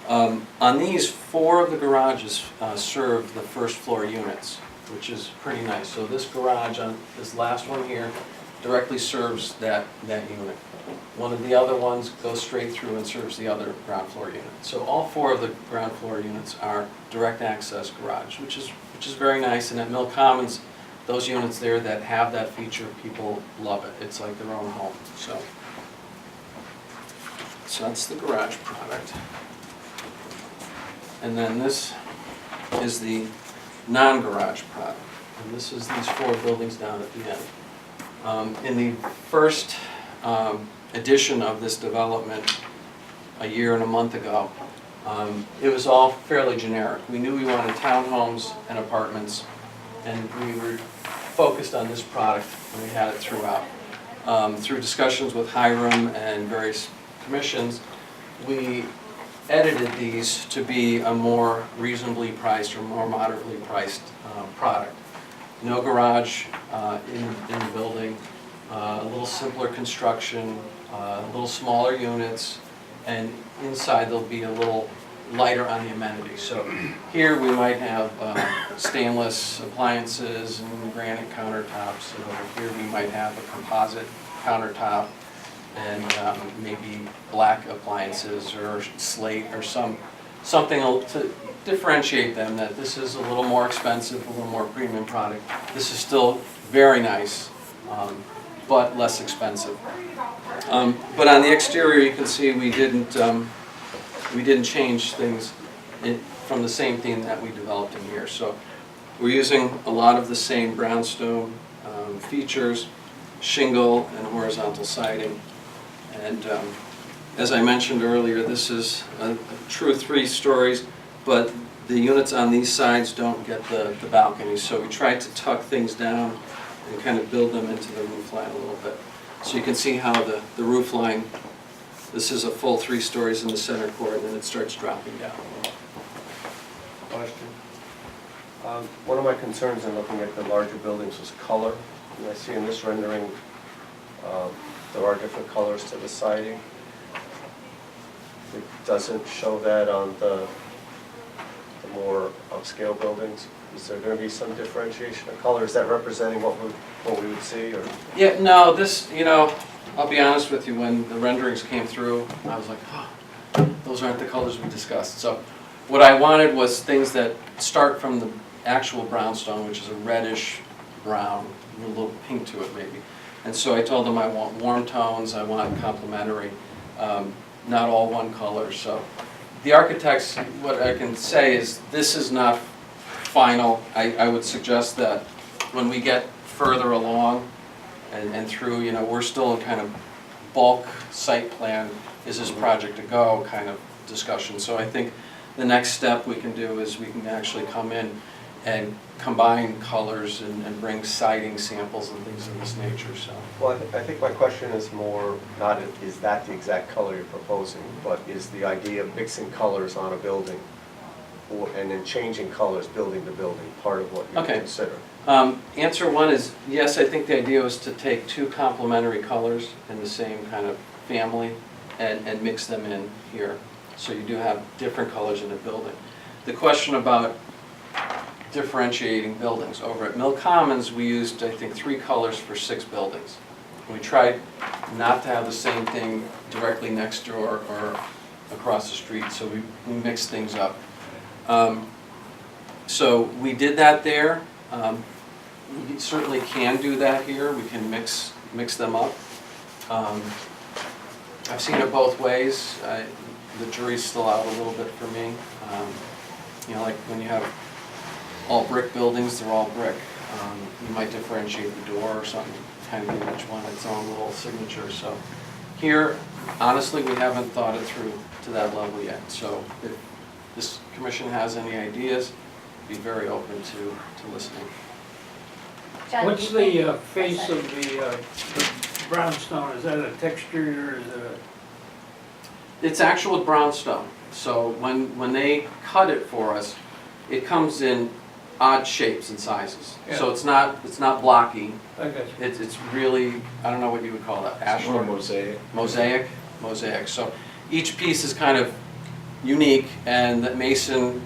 on these, 4 of the garages serve the first floor units. which is pretty nice. So this garage on this last one here directly serves that unit. One of the other ones goes straight through and serves the other ground floor unit. So all 4 of the ground floor units are direct access garage, which is very nice. And at Mill Commons, those units there that have that feature, people love it. It's like their own home. So that's the garage product. And then this is the non-garage product. And this is these 4 buildings down at the end. In the first edition of this development, a year and a month ago, it was all fairly generic. We knew we wanted townhomes and apartments, and we were focused on this product, and we had it throughout. Through discussions with Hiram and various commissions, we edited these to be a more reasonably priced or more moderately priced product. No garage in the building, a little simpler construction, a little smaller units, and inside there'll be a little lighter on the amenities. So here we might have stainless appliances and granite countertops, and over here we might have a composite countertop and maybe black appliances or slate or something to differentiate them, that this is a little more expensive, a little more premium product. This is still very nice, but less expensive. But on the exterior, you can see we didn't change things from the same theme that we developed in here. So we're using a lot of the same brownstone features, shingle and horizontal siding. And as I mentioned earlier, this is a true 3 stories, but the units on these sides don't get the balconies. So we tried to tuck things down and kind of build them into the roof line a little bit. So you can see how the roof line, this is a full 3 stories in the center core, and then it starts dropping down. Question. One of my concerns in looking at the larger buildings was color. And I see in this rendering, there are different colors to the siding. It doesn't show that on the more upscale buildings. Is there going to be some differentiation of color? Is that representing what we would see, or? Yeah, no, this, I'll be honest with you, when the renderings came through, I was like, oh, those aren't the colors we discussed. So what I wanted was things that start from the actual brownstone, which is a reddish brown, with a little pink to it maybe. And so I told them I want warm tones, I want complementary, not all one color. So the architects, what I can say is this is not final. I would suggest that when we get further along and through, we're still in kind of bulk site plan, is this project a go kind of discussion. So I think the next step we can do is we can actually come in and combine colors and bring siding samples and things of this nature. So. Well, I think my question is more not is that the exact color you're proposing, but is the idea of mixing colors on a building and then changing colors building to building part of what you consider? Answer 1 is yes. I think the idea was to take 2 complementary colors in the same kind of family and mix them in here. So you do have different colors in a building. The question about differentiating buildings. Over at Mill Commons, we used, I think, 3 colors for 6 buildings. We tried not to have the same thing directly next door or across the street, so we mixed things up. So we did that there. We certainly can do that here. We can mix them up. I've seen it both ways. The jury's still out a little bit for me. Like when you have all brick buildings, they're all brick. You might differentiate the door or something, kind of give each one its own little signature. So here, honestly, we haven't thought it through to that level yet. So if this commission has any ideas, be very open to listening. John, What's do you the think- face of the brownstone? Is that a texture or is it a? It's actual brownstone. So when they cut it for us, it comes in odd shapes and sizes. So it's not blocky. I got you. It's really, I don't know what you would call that, ashlar? Mosaic. So each piece is kind of unique, and that mason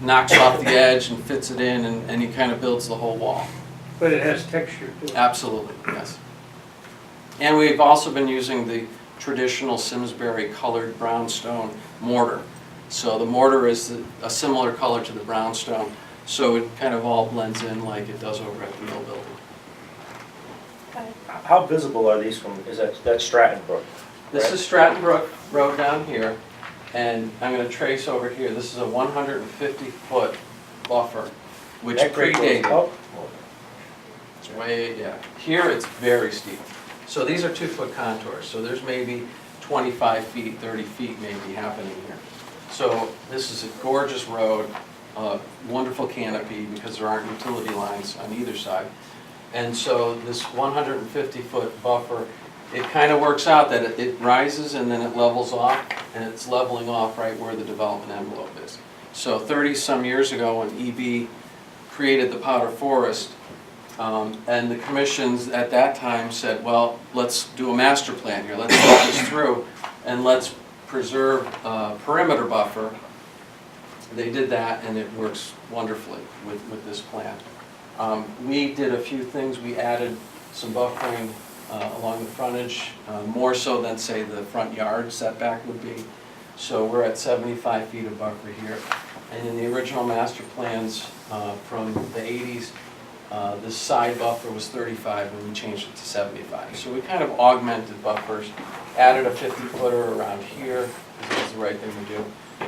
knocks off the edge and fits it in, and he kind of builds the whole wall. But it has texture to it. Absolutely, yes. And we've also been using the traditional Simsbury colored brownstone mortar. So the mortar is a similar color to the brownstone, so it kind of all blends in like it does over at the mill building. How visible are these from, that's Stratton Brook? This is Stratton Brook Road down here, and I'm going to trace over here. This is a 150-foot buffer, which That grade goes predated. up? It's way, yeah. Here it's very steep. So these are 2-foot contours, so there's maybe 25 feet, 30 feet maybe happening here. So this is a gorgeous road, wonderful canopy because there aren't utility lines on either side. And so this 150-foot buffer, it kind of works out that it rises and then it levels off, and it's leveling off right where the development envelope is. So 30-some years ago when EB created the Powder Forest, and the commissions at that time said, well, let's do a master plan here, let's think this through, and let's preserve perimeter buffer. They did that, and it works wonderfully with this plan. We did a few things. We added some buffering along the frontage, more so than, say, the front yard setback would be. So we're at 75 feet of buffer here. And in the original master plans from the 80s, this side buffer was 35 and we changed it to 75. So we kind of augmented buffers, added a 50-footer around here, because that's the right thing to do.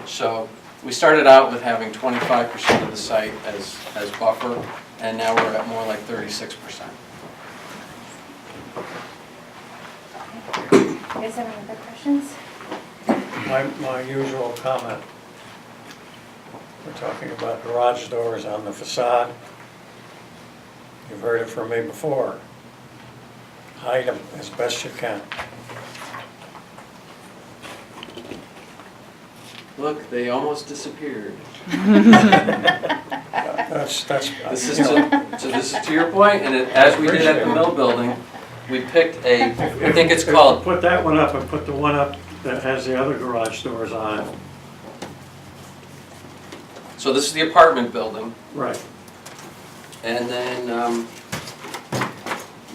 So we started out with having 25% of the site as buffer, and now we're at more like 36%. You guys have any other questions? My usual comment. We're talking about garage doors on the facade. You've heard it from me before. Hide them as best you can. Look, they almost disappeared. That's, This is you know, so this is to your point, and as we did at the mill building, we picked I think it's called, Put that one up and put the one up that has the other garage doors on it. so this is the apartment building. Right. And then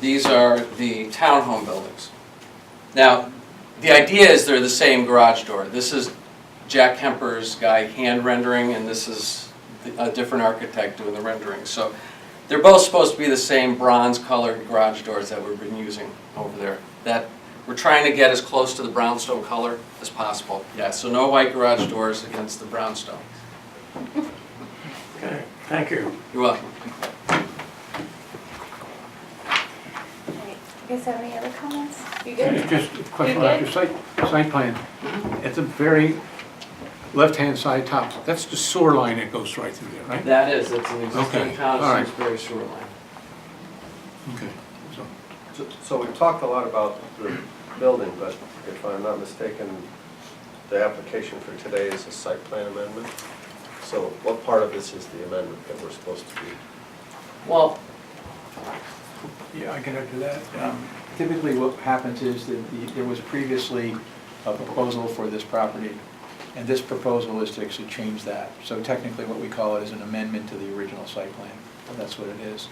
these are the townhome buildings. Now, the idea is they're the same garage door. This is Jack Kemper's guy hand rendering, and this is a different architect doing the rendering. So they're both supposed to be the same bronze-colored garage doors that we've been using over there. That we're trying to get as close to the brownstone color as possible. Yeah, so no white garage doors against the brownstone. Okay, thank you. You're welcome. Alright, you guys have any other comments? You good? Just a question You about good? your site plan. At the very left-hand side top, that's the sewer line that goes right through there, right? That is, it's an existing Okay, town all of right. Simsbury sewer line. Okay. So, So we've talked a lot about the building, but if I'm not mistaken, the application for today is a site plan amendment. So what part of this is the amendment that we're supposed to do? Well, Yeah, I can do that. Typically what happens is that there was previously a proposal for this property, and this proposal is to actually change that. So technically what we call it is an amendment to the original site plan. That's what it is.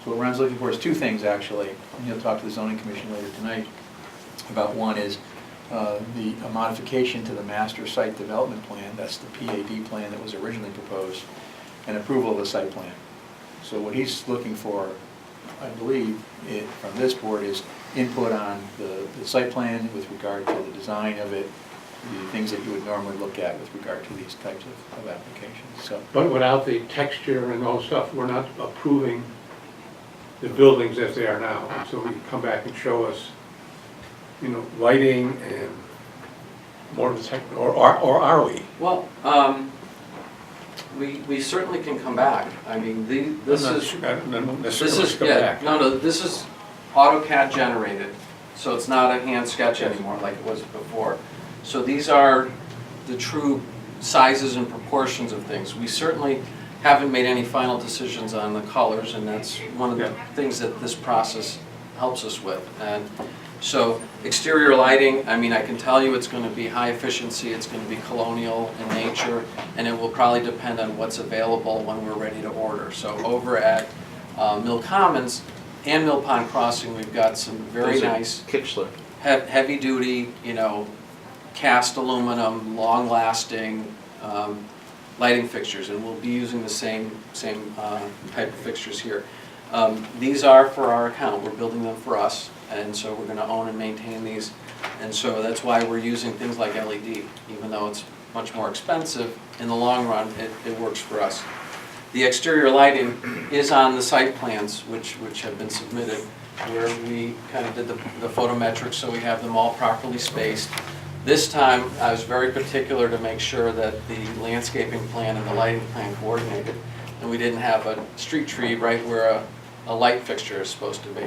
So what Ron's looking for is two things, actually, and he'll talk to the zoning commission later tonight about. One is a modification to the master site development plan, that's the PAD plan that was originally proposed, and approval of the site plan. So what he's looking for, I believe, from this board is input on the site plan with regard to the design of it, the things that you would normally look at with regard to these types of applications, so. but without the texture and all stuff, we're not approving the buildings as they are now. So we can come back and show us, you know, lighting and more of the tech, or are we? well, we certainly can come back. I mean, this is, yeah, no, this is AutoCAD generated, so it's not a hand sketch anymore like it was before. So these are the true sizes and proportions of things. We certainly haven't made any final decisions on the colors, and that's one of the things that this process helps us with. And So exterior lighting, I mean, I can tell you it's going to be high efficiency, it's going to be colonial in nature, and it will probably depend on what's available when we're ready to order. So over at Mill Commons and Mill Pond Crossing, we've got some very nice Kitchler. heavy-duty, cast aluminum, long-lasting lighting fixtures, and we'll be using the same type of fixtures here. These are for our account, we're building them for us, and so we're gonna own and maintain these, and so that's why we're using things like LED. Even though it's much more expensive, in the long run, it works for us. The exterior lighting is on the site plans, which have been submitted, where we kind of did the photometrics, so we have them all properly spaced. This time, I was very particular to make sure that the landscaping plan and the lighting plan coordinated, and we didn't have a street tree right where a light fixture is supposed to be.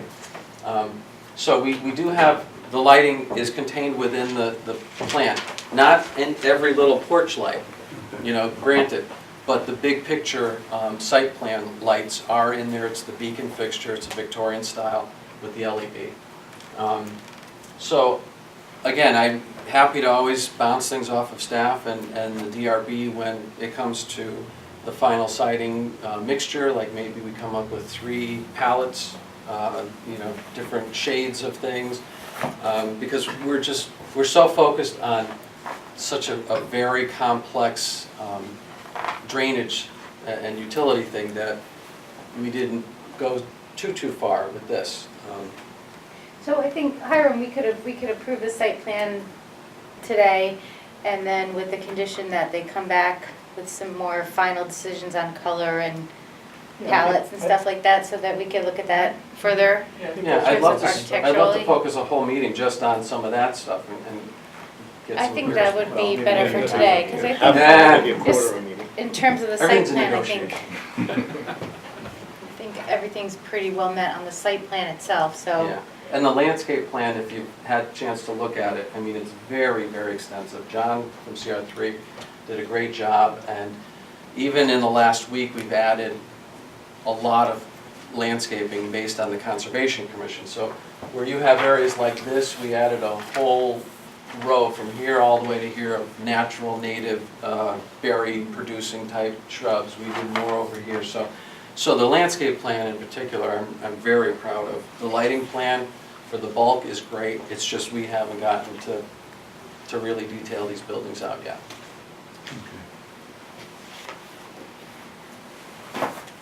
So we do have, the lighting is contained within the plan, not in every little porch light, granted, but the big picture site plan lights are in there. It's the beacon fixture, it's a Victorian style with the LED. So again, I'm happy to always bounce things off of staff and the DRB when it comes to the final siding mixture, like maybe we come up with 3 pallets, different shades of things, because we're so focused on such a very complex drainage and utility thing that we didn't go too far with this. So I think, Hiram, we could approve the site plan today, and then with the condition that they come back with some more final decisions on color and palettes and stuff like that, so that we can look at that further. Yeah, I'd love to Architecturally. focus a whole meeting just on some of that stuff and get I some think clear- that would be better for today, because I Nah. think Maybe a just quarter of a meeting. in terms of the site Everything's a plan, I think everything's pretty well met on the site plan itself, so. Yeah, and the landscape plan, if you've had a chance to look at it, I mean, it's very, very extensive. John from CR3 did a great job, and even in the last week, we've added a lot of landscaping based on the Conservation Commission. So where you have areas like this, we added a whole row from here all the way to here of natural, native, berry-producing type shrubs. We did more over here. So the landscape plan in particular, I'm very proud of. The lighting plan for the bulk is great. It's just we haven't gotten to really detail these buildings out yet.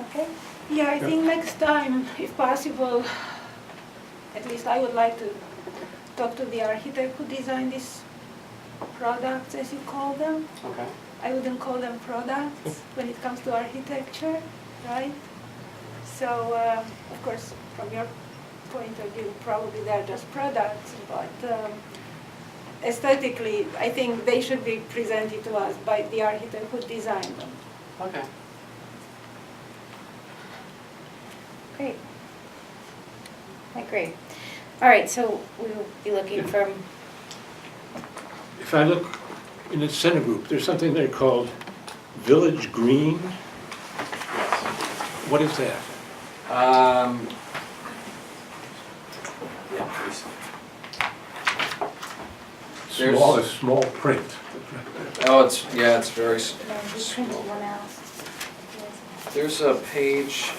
Okay. Yeah, I think next time, if possible, at least I would like to talk to the architect who designed these products, as you call them. Okay. I wouldn't call them products when it comes to architecture, right? So, of course, from your point of view, probably they're just products, but aesthetically, I think they should be presented to us by the architect who designed them. Okay. Great. I agree. All right, so we will be looking from, If I look in the center group, there's something there called Village Green. What is that? Yeah, please. Small print. Oh, it's very no, we printed one out. There's a page,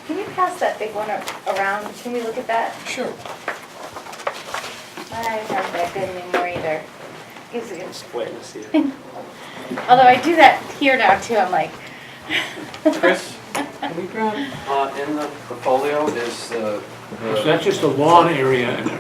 Can you pass that big one around? Can we look at that? sure. I aren't that good anymore either. Gives a good. Waiting to see it. Although I do that here now too, I'm like. Chris, can we grab, in the folio is the. So that's just a lawn area, and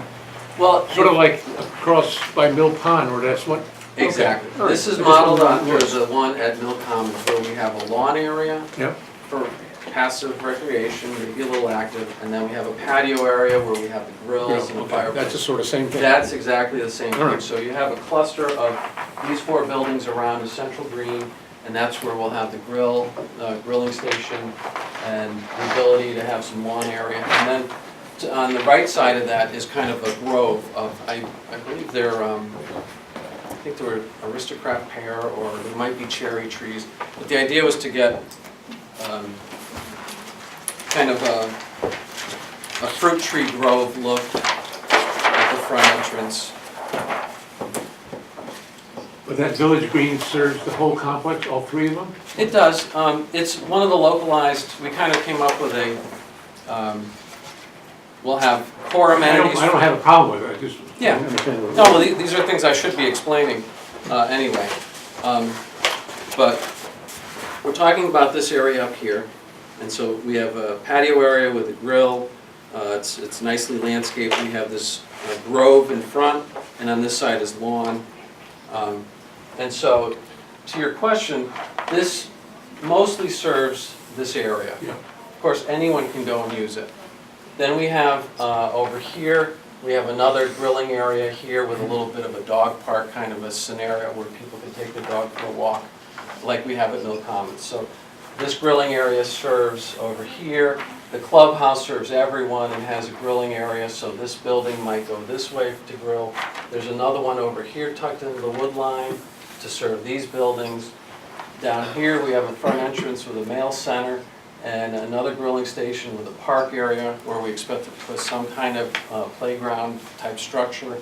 Well, sort of like across by Mill Pond, where that's what. exactly. Okay, all right. This is I just wondered modeled what on, it was. there's the one at Mill Commons where we have a lawn area Yep. for passive recreation, maybe a little active, and then we have a patio area where we have the grills and the Okay, fireplace. that's the sort of same thing. That's exactly the same All thing. right. So you have a cluster of these 4 buildings around a central green, and that's where we'll have the grilling station, and the ability to have some lawn area. And then on the right side of that is kind of a grove of, I believe they're, I think they were aristocrat pear, or there might be cherry trees. But the idea was to get kind of a fruit tree grove look front entrance. But that Village Green serves the whole complex, all three of them? It does. It's one of the localized, we kind of came up with we'll have core amenities. I don't have a problem with it, I just. Yeah. don't understand what it No, is. well, these are things I should be explaining anyway. But we're talking about this area up here. And so we have a patio area with a grill. It's nicely landscaped. We have this grove in front, and on this side is lawn. And so, to your question, this mostly serves this area. Yeah. Of course, anyone can go and use it. Then we have, over here, we have another grilling area here with a little bit of a dog park kind of a scenario where people can take the dog for a walk, like we have at Mill Commons. So this grilling area serves over here. The clubhouse serves everyone and has a grilling area, so this building might go this way to grill. There's another one over here tucked into the wood line to serve these buildings. Down here, we have a front entrance with a mail center and another grilling station with a park area where we expect to put some kind of playground type structure.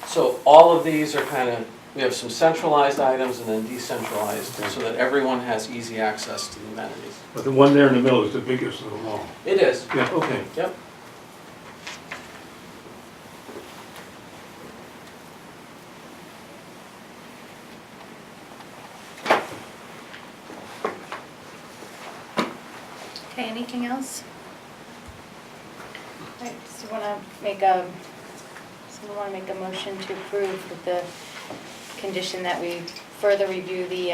So all of these are kind of, we have some centralized items and then decentralized so that everyone has easy access to the amenities. But the one there in the middle is the biggest of them all. It is. Yeah, okay. Yep. Okay, anything else? All right, someone want to make a motion to approve with the condition that we further review the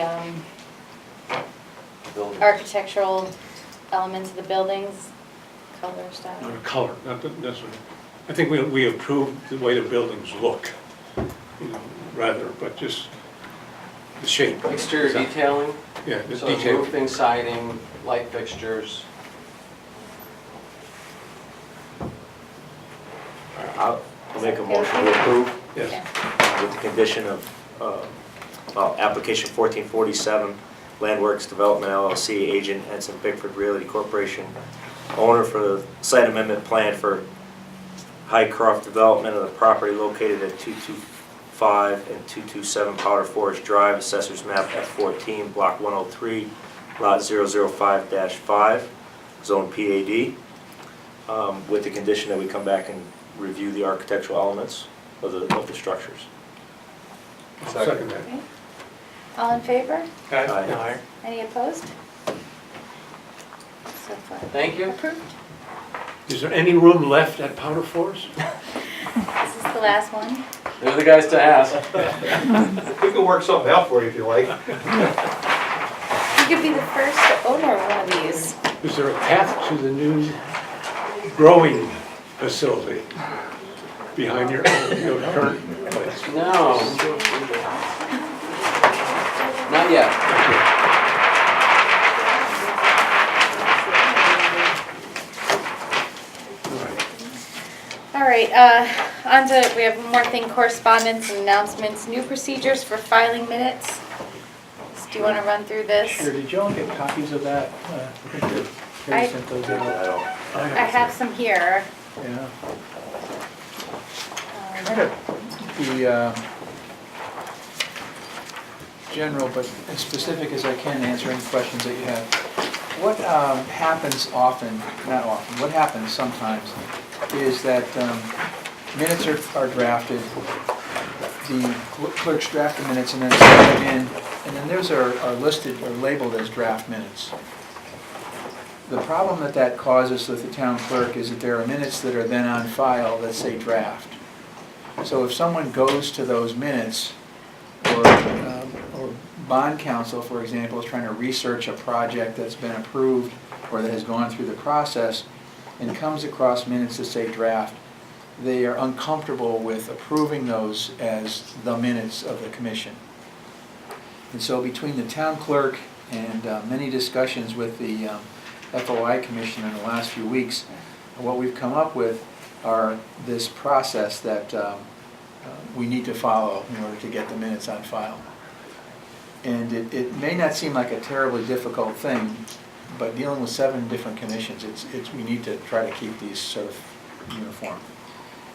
architectural elements of the buildings, color, style? Not a color, not necessarily. I think we approved the way the buildings look, rather, but just the shape. Exterior detailing, Yeah, the so detail. roofing, siding, light fixtures. I'll make a motion to approve Yes. with the condition of, application 1447, Landworks Development LLC, agent Ensign Bickford Realty Corporation, owner for the site amendment plan for Highcroft Development of the property located at 225 and 227 Powder Forest Drive, Assessors Map F14, Block 103, Lot 005-5, Zone PAD, with the condition that we come back and review the architectural elements of the structures. Second that. Okay. All in favor? Aye. Any opposed? So far. Thank you. Approved. Is there any room left at Powder Forest? This is the last one. They're the guys to ask. We can work something out for you if you like. You could be the first owner of one of these. Is there a path to the new growing facility behind your current place? No. Not yet. All right, on to, we have one more thing, correspondence and announcements, new procedures for filing minutes. Do you want to run through this? Sure, did y'all get copies of that? I think that Carrie sent those out. I have some here. Yeah. Um, Kind of the general, but as specific as I can, answer any questions that you have. What happens often, not often, what happens sometimes is that minutes are drafted, the clerks draft the minutes and then send them in, and then those are listed or labeled as draft minutes. The problem that causes with the town clerk is that there are minutes that are then on file that say draft. So if someone goes to those minutes, or bond counsel, for example, is trying to research a project that's been approved or that has gone through the process and comes across minutes that say draft, they are uncomfortable with approving those as the minutes of the commission. And so between the town clerk and many discussions with the FOI commission in the last few weeks, what we've come up with are this process that we need to follow in order to get the minutes on file. And it may not seem like a terribly difficult thing, but dealing with 7 different commissions, we need to try to keep these sort of uniform.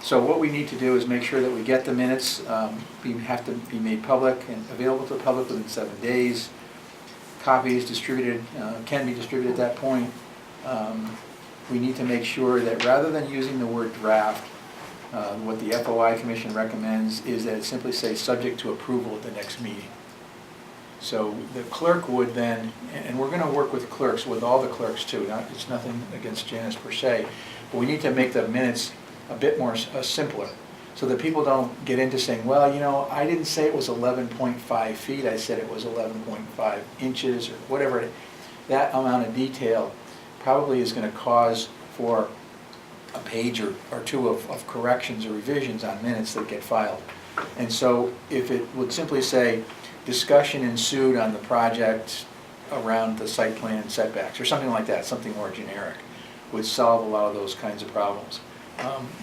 So what we need to do is make sure that we get the minutes, have to be made public and available to the public within 7 days. Copies distributed, can be distributed at that point. We need to make sure that rather than using the word draft, what the FOI Commission recommends is that it simply say subject to approval at the next meeting. So the clerk would then, and we're going to work with clerks, with all the clerks too, it's nothing against Janice per se, but we need to make the minutes a bit more simpler, so that people don't get into saying, well, you know, I didn't say it was 11.5 feet, I said it was 11.5 inches, or whatever. That amount of detail probably is going to cause for a page or two of corrections or revisions on minutes that get filed. And so if it would simply say, discussion ensued on the project around the site plan setbacks, or something like that, something more generic, would solve a lot of those kinds of problems.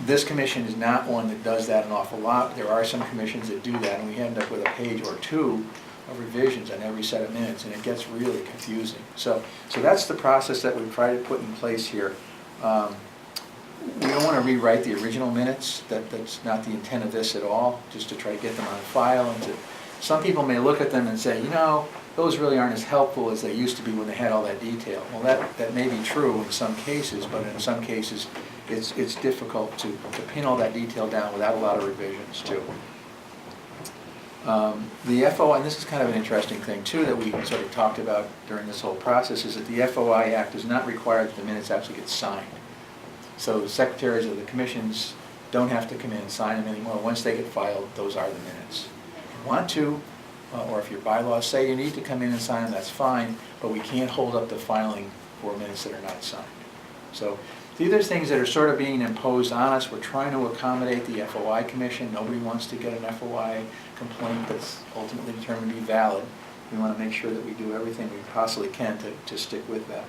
This commission is not one that does that an awful lot. There are some commissions that do that, and we end up with a page or two of revisions on every set of minutes, and it gets really confusing. So that's the process that we've tried to put in place here. We don't want to rewrite the original minutes. That's not the intent of this at all, just to try to get them on file. And some people may look at them and say, you know, those really aren't as helpful as they used to be when they had all that detail. Well, that may be true in some cases, but in some cases it's difficult to pin all that detail down without a lot of revisions too. The FOI, and this is kind of an interesting thing too that we sort of talked about during this whole process, is that the FOI Act does not require that the minutes actually get signed. So the secretaries of the commissions don't have to come in and sign them anymore. Once they get filed, those are the minutes. If you want to, or if your bylaws say you need to come in and sign them, that's fine, but we can't hold up the filing for minutes that are not signed. So these are things that are sort of being imposed on us. We're trying to accommodate the FOI Commission. Nobody wants to get an FOI complaint that's ultimately determined to be valid. We want to make sure that we do everything we possibly can to stick with that.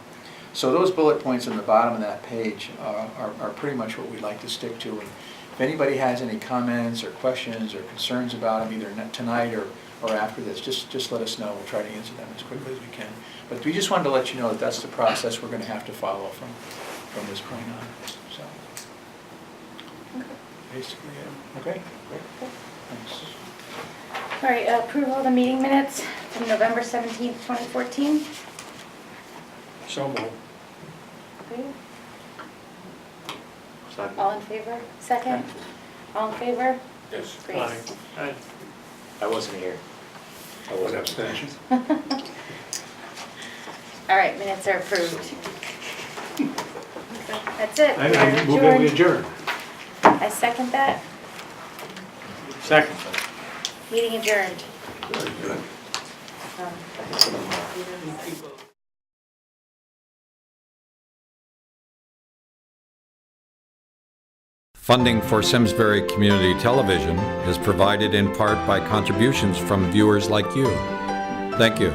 So those bullet points on the bottom of that page are pretty much what we'd like to stick to. And if anybody has any comments or questions or concerns about them, either tonight or after this, just let us know. We'll try to answer them as quickly as we can. But we just wanted to let you know that that's the process we're going to have to follow from this point on. So basically, okay, great. Thanks. All right, approval of the meeting minutes from November 17th, 2014. So moved. Okay. Second. All in favor? Second? All in favor? Yes. Great. Aye. I wasn't here. I One wasn't. abstention. All right, minutes are approved. That's it. I We're move that we adjourned. adjourn. I second that. Second. Meeting adjourned. Very good. Funding for Simsbury Community Television is provided in part by contributions from viewers like you. Thank you.